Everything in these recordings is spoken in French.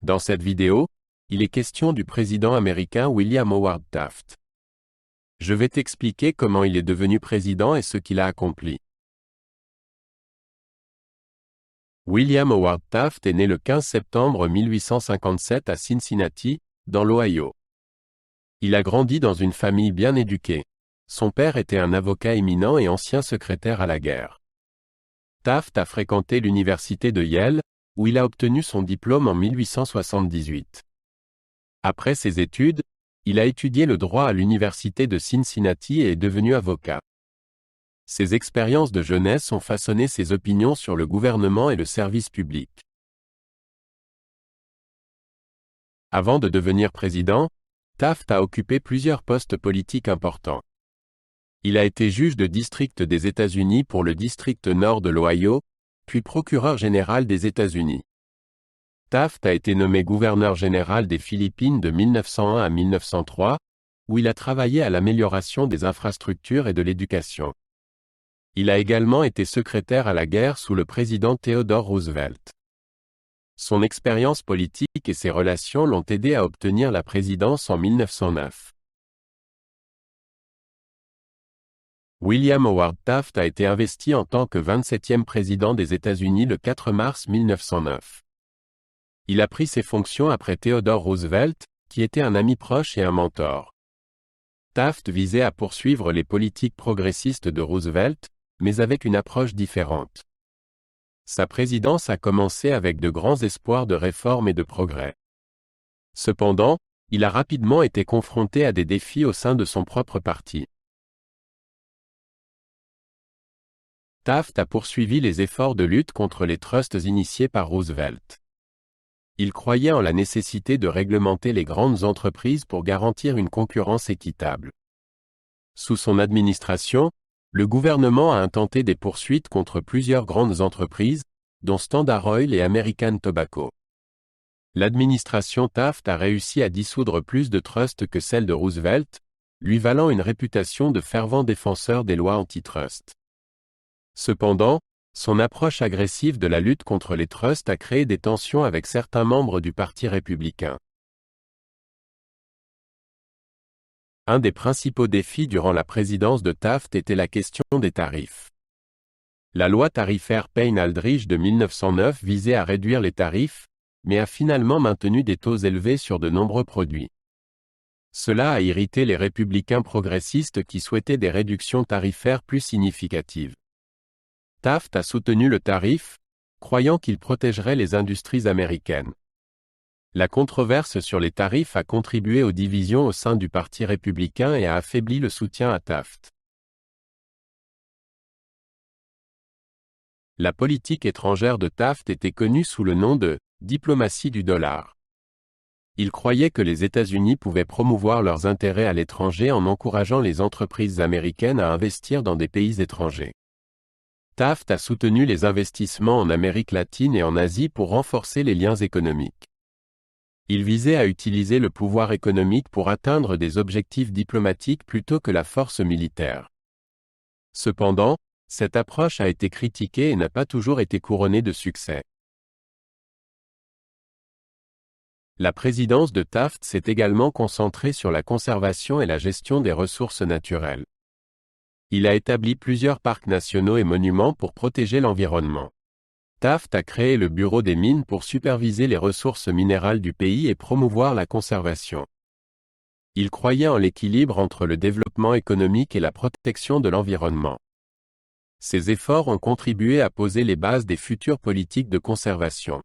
Dans cette vidéo, il est question du président américain William Howard Taft. Je vais t'expliquer comment il est devenu président et ce qu'il a accompli. William Howard Taft est né le 15 septembre 1857 à Cincinnati, dans l'Ohio. Il a grandi dans une famille bien éduquée. Son père était un avocat éminent et ancien secrétaire à la guerre. Taft a fréquenté l'université de Yale, où il a obtenu son diplôme en 1878. Après ses études, il a étudié le droit à l'université de Cincinnati et est devenu avocat. Ses expériences de jeunesse ont façonné ses opinions sur le gouvernement et le service public. Avant de devenir président, Taft a occupé plusieurs postes politiques importants. Il a été juge de district des États-Unis pour le district nord de l'Ohio, puis procureur général des États-Unis. Taft a été nommé gouverneur général des Philippines de 1901 à 1903, où il a travaillé à l'amélioration des infrastructures et de l'éducation. Il a également été secrétaire à la guerre sous le président Theodore Roosevelt. Son expérience politique et ses relations l'ont aidé à obtenir la présidence en 1909. William Howard Taft a été investi en tant que 27e président des États-Unis le 4 mars 1909. Il a pris ses fonctions après Theodore Roosevelt, qui était un ami proche et un mentor. Taft visait à poursuivre les politiques progressistes de Roosevelt, mais avec une approche différente. Sa présidence a commencé avec de grands espoirs de réforme et de progrès. Cependant, il a rapidement été confronté à des défis au sein de son propre parti. Taft a poursuivi les efforts de lutte contre les trusts initiés par Roosevelt. Il croyait en la nécessité de réglementer les grandes entreprises pour garantir une concurrence équitable. Sous son administration, le gouvernement a intenté des poursuites contre plusieurs grandes entreprises, dont Standard Oil et American Tobacco. L'administration Taft a réussi à dissoudre plus de trusts que celle de Roosevelt, lui valant une réputation de fervent défenseur des lois antitrust. Cependant, son approche agressive de la lutte contre les trusts a créé des tensions avec certains membres du Parti républicain. Un des principaux défis durant la présidence de Taft était la question des tarifs. La loi tarifaire Payne-Aldrich de 1909 visait à réduire les tarifs, mais a finalement maintenu des taux élevés sur de nombreux produits. Cela a irrité les républicains progressistes qui souhaitaient des réductions tarifaires plus significatives. Taft a soutenu le tarif, croyant qu'il protégerait les industries américaines. La controverse sur les tarifs a contribué aux divisions au sein du Parti républicain et a affaibli le soutien à Taft. La politique étrangère de Taft était connue sous le nom de « diplomatie du dollar ». Il croyait que les États-Unis pouvaient promouvoir leurs intérêts à l'étranger en encourageant les entreprises américaines à investir dans des pays étrangers. Taft a soutenu les investissements en Amérique latine et en Asie pour renforcer les liens économiques. Il visait à utiliser le pouvoir économique pour atteindre des objectifs diplomatiques plutôt que la force militaire. Cependant, cette approche a été critiquée et n'a pas toujours été couronnée de succès. La présidence de Taft s'est également concentrée sur la conservation et la gestion des ressources naturelles. Il a établi plusieurs parcs nationaux et monuments pour protéger l'environnement. Taft a créé le Bureau des mines pour superviser les ressources minérales du pays et promouvoir la conservation. Il croyait en l'équilibre entre le développement économique et la protection de l'environnement. Ces efforts ont contribué à poser les bases des futures politiques de conservation.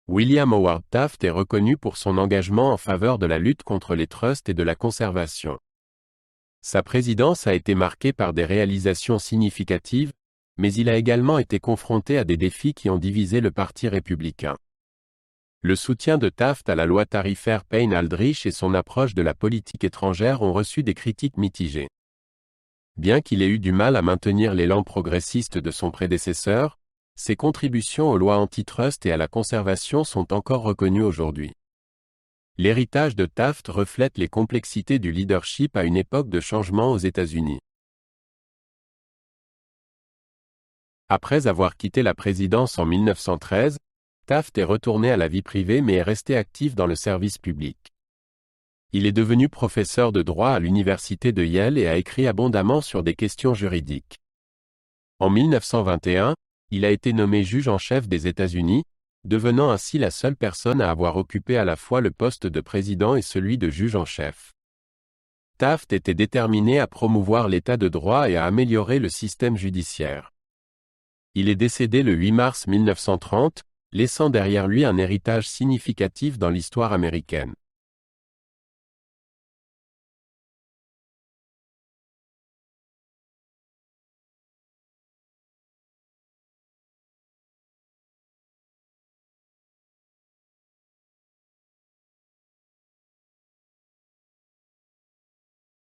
William Howard Taft est reconnu pour son engagement en faveur de la lutte contre les trusts et de la conservation. Sa présidence a été marquée par des réalisations significatives, mais il a également été confronté à des défis qui ont divisé le Parti républicain. Le soutien de Taft à la loi tarifaire Payne-Aldrich et son approche de la politique étrangère ont reçu des critiques mitigées. Bien qu'il ait eu du mal à maintenir l'élan progressiste de son prédécesseur, ses contributions aux lois antitrust et à la conservation sont encore reconnues aujourd'hui. L'héritage de Taft reflète les complexités du leadership à une époque de changement aux États-Unis. Après avoir quitté la présidence en 1913, Taft est retourné à la vie privée mais est resté actif dans le service public. Il est devenu professeur de droit à l'université de Yale et a écrit abondamment sur des questions juridiques. En 1921, il a été nommé juge en chef des États-Unis, devenant ainsi la seule personne à avoir occupé à la fois le poste de président et celui de juge en chef. Taft était déterminé à promouvoir l'état de droit et à améliorer le système judiciaire. Il est décédé le 8 mars 1930, laissant derrière lui un héritage significatif dans l'histoire américaine.